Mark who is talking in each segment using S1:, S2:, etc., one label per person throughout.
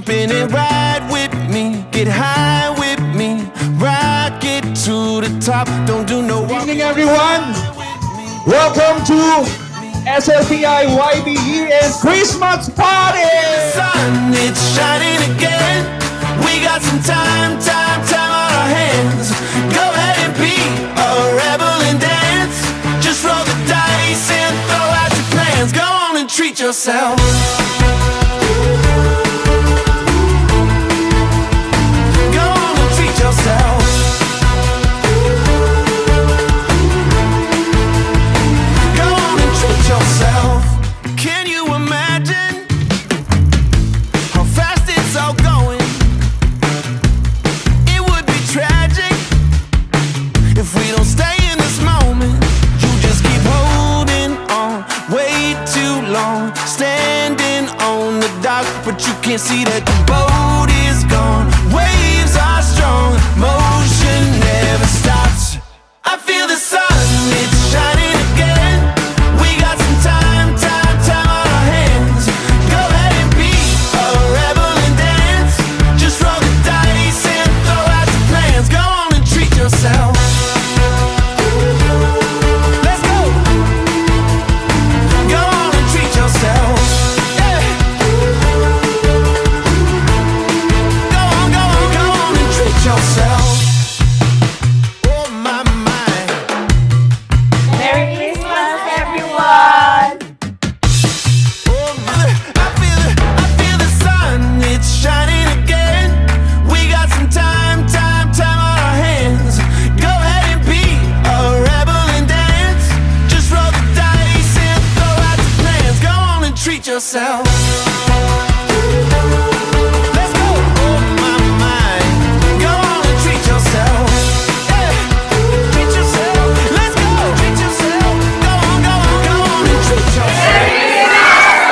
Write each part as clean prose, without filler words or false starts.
S1: spin it right with me, get high with me, rock it to the top. Don't do no
S2: Good
S1: walking.
S2: evening, everyone. Welcome to SLTI YB Year-End Christmas Party!
S1: Sun, it's shining again. We got some time on our hands. Go ahead and be a rebel and dance. Just roll the dice and throw out your plans. Go on and treat yourself. Go on and treat yourself. Go on and treat yourself. Can you imagine how fast it's all going? It would be tragic if we don't stay in this moment. You just keep holding on way too long, standing on the dock, but you can't see that the boat is gone. Waves are strong, motion never stops. I feel the sun, it's shining again. We got some time on our hands. Go ahead and be a rebel and dance. Just roll the dice and throw out your plans. Go on and treat yourself. Let's go. Go on and treat yourself. Yeah. Go on and treat yourself. Oh my, my.
S3: Merry Christmas, everyone!
S1: Oh, mother, I feel the sun, it's shining again. We got some time on our hands. Go ahead and be a rebel and dance. Just roll the dice and throw out your plans. Go on and treat yourself. Let's go. Oh my, my. Go on and treat yourself. Yeah. Treat yourself. Let's go. Treat yourself. Go on and treat yourself.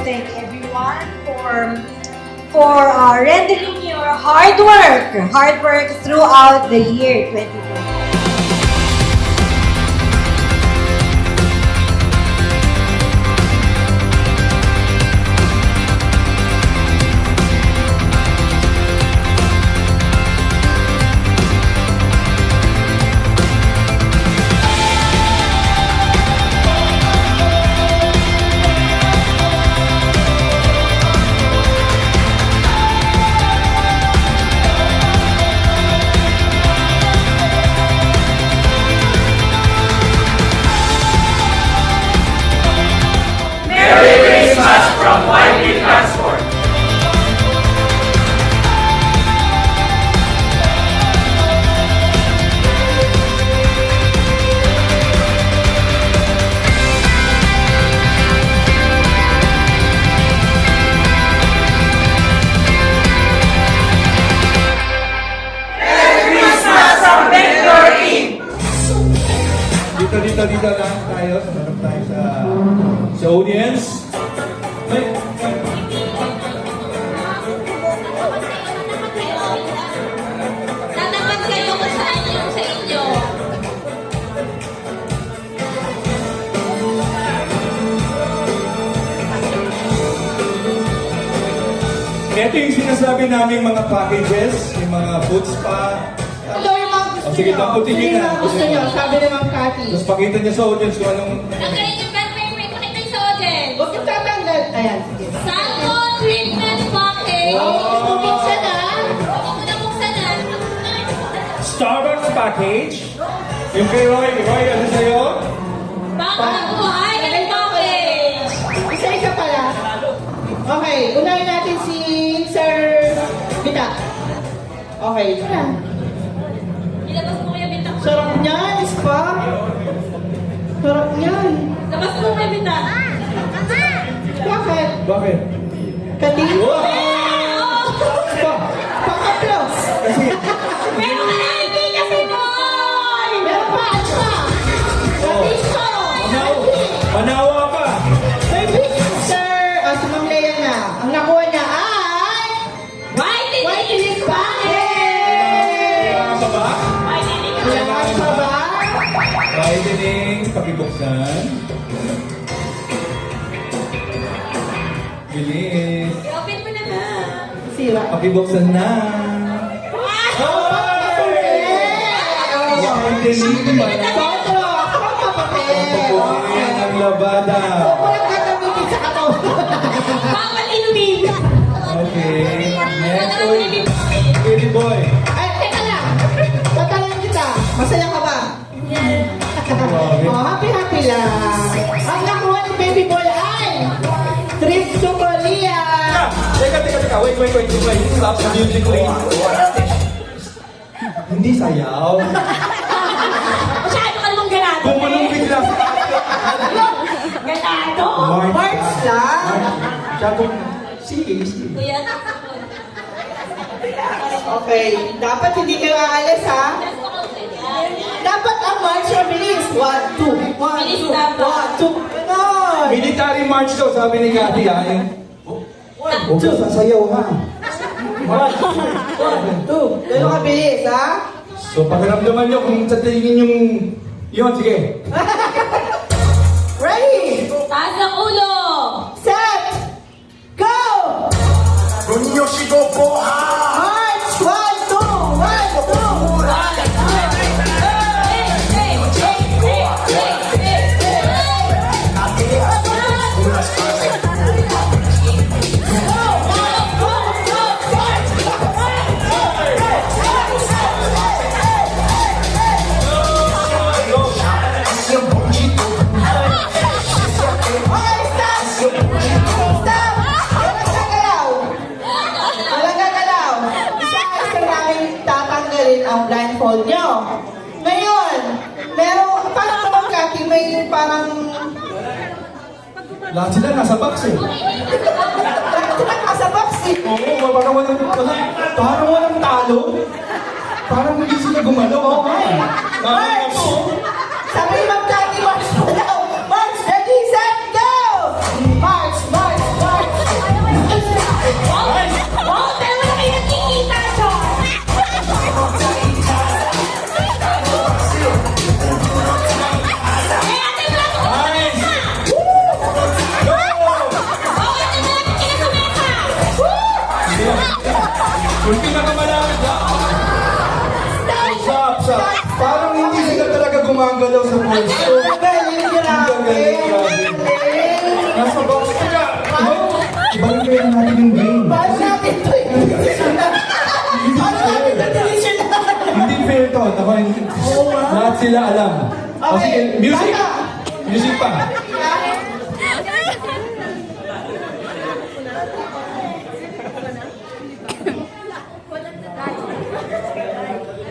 S3: Thank everyone for rendering your hard work throughout the year 2020.
S2: Dito lang tayo. Sarap tayo sa audience. Ay.
S4: Tatapat kayo kung saan yung sa inyo.
S2: Ito yung sinasabi namin mga packages, yung mga food spa.
S5: Ito yung mga gusto
S2: Oh, sige,
S5: nyo.
S2: tamputin
S5: Ito
S2: nyo
S5: yung
S2: na.
S5: mga gusto nyo. Sabi ni Ma'am Cathy.
S2: Tapos pakita niya sa audience kung anong...
S4: Ang galing yung may pakita sa audience.
S5: Huwag yung tatanggal. Ayan, sige.
S4: Salmon treatment package.
S5: Buksan na.
S4: Huwag mo na buksan na.
S2: Starbucks package. Yung kay Roy, ano sa'yo?
S4: Pangkabuhay ng package.
S5: Isa-isa pala. Okay, unahin natin si Sir Bita. Okay.
S4: Ilabas mo kaya bita.
S5: Sarap niyan, spa. Sarap niyan.
S4: Labas mo kaya bita.
S5: Bakit?
S2: Bakit?
S5: Kati?
S2: Wow!
S5: Spa. Pang-aplos.
S2: Kasi...
S4: Meron ka na hindi kasi boy!
S5: Meron pa, at spa. Katiso.
S2: Manawa ka!
S5: May big Sir, si Ma'am Lea na. Ang nakuha niya ay...
S4: White
S5: White Elite Package!
S2: bilis.
S4: I-open mo na nga.
S5: Sira.
S2: Pakibuksan na.
S5: Sandro, ako ang papapel.
S2: Papupuin ang labada.
S5: Walang gagamitin sa katawan.
S4: Bawal inumin.
S2: Okay. Next. Uy. Kitty boy.
S5: Ay, teka lang. Tatanungin kita. Masaya ka ba? Oh, happy lang. Ang nakuha ni baby boy ay trip to Korea.
S2: Teka. Wait. Stop the music, please. Hindi sayaw.
S4: Masyado ka namang ganado.
S2: Bumunong bigla.
S4: Ganado.
S5: March lang.
S2: Masyadong sige.
S4: Kuya,
S5: Okay, dapat hindi kayo aalis ha. Dapat ang march mabilis. 1, 2, 1, 2, 1, 2. Ganon.
S2: Military march daw, sabi ni Cathy, ha? Huwag ka sasayaw, ha?
S5: 1, 2. Ganon kabilis ha.
S2: So, pakiramdaman nyo kung sa tingin yung... Yun, sige.
S5: Ready,
S4: taas ng ulo.
S5: set, go! March! 1, 2, 1, 2. Okay, stop! Stop! Walang gagalaw. Walang gagalaw. Isa-isa namin tatanggalin ang blindfold nyo. Ngayon, parang naman Kati, may parang...
S2: Lahat sila nasa box, eh.
S5: Sila nasa box eh.
S2: Oo, parang walang talo. Parang hindi sila gumalaw.
S5: March! Sabi ni Ma'am Kati, march mo daw. March! Ready, set, go! March! March! March!
S4: Wow, tayo na kayo nakikita, Chon. Eh, ate, wala ko.
S2: Nice!
S4: Oh, ate, malapit ka na sa mesa.
S2: Kung pinakamalapit na. Stop! Parang hindi sila talaga gumagalaw sa pwesto.
S5: Ang galing, grabe. Ang galing.
S2: Nasa box sila. Ibang kayo natin yung game.
S5: Paano natin ito eh? Paano natin ito traditional?
S2: Hindi fair to. Lahat sila alam. O sige, music.
S5: Bata.
S2: Music pa.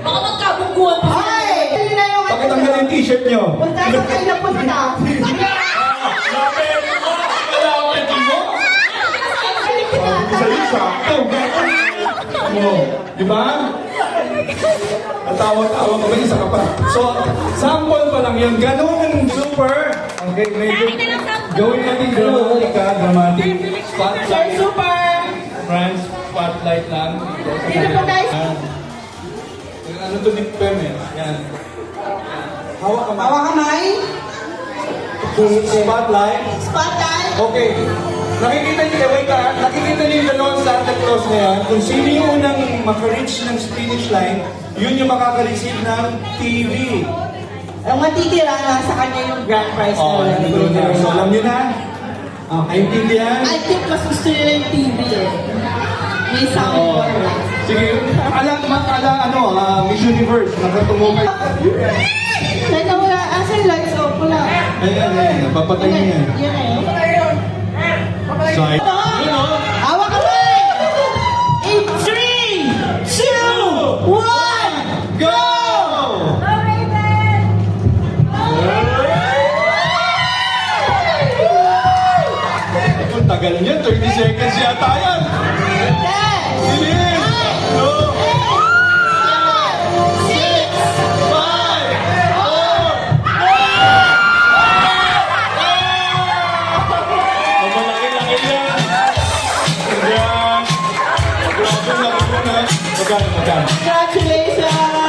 S4: Baka magkabungguan pa.
S5: Ay! Hindi na yung
S2: Pakitanggal yung t-shirt nyo.
S5: Punta sa kayo na punta.
S2: Sakto. Di ba? Natawa-tawa ka ba? Isa ka pa. So, sample pa lang yan. Ganun super. Okay, medyo gawin natin dramatic.
S5: Sir,
S2: Spotlight.
S5: super!
S2: Friends, spotlight lang.
S5: Dito po, guys.
S2: Yan. Ano to big pem eh? Yan. Hawak ka
S5: Hawa kamay.
S2: Spotlight.
S5: Spotlight.
S2: Okay. Nakikita niyo, wait ka, nakikita niyo yung dalawang Santa Claus na yan. Kung sino yung unang makareach ng finish line, yun yung makaka-receive ng TV.
S5: Ang matitira na sa kanya yung grand prize
S2: Oh,
S5: na
S2: nandun na. So, alam niyo na? Naintindihan?
S5: I think mas gusto nila yung TV eh. May soundboard lang.
S2: Sige, Miss Universe, nakatungo kayo.
S5: Kaya wala, asa yung lights off wala.
S2: Ayan, papatay niyo yan.
S5: Yan eh.
S2: So,
S5: Hawa kamay! In 3, 2, 1,
S2: go! Ang tagal niya, 30 seconds yata yan.
S5: 10,
S2: Bilis! Go!
S5: 6,
S2: 5, 4, ang malaki-laki yan. Ayan. Grabe, laki mo na. Magkano?
S5: congratulations!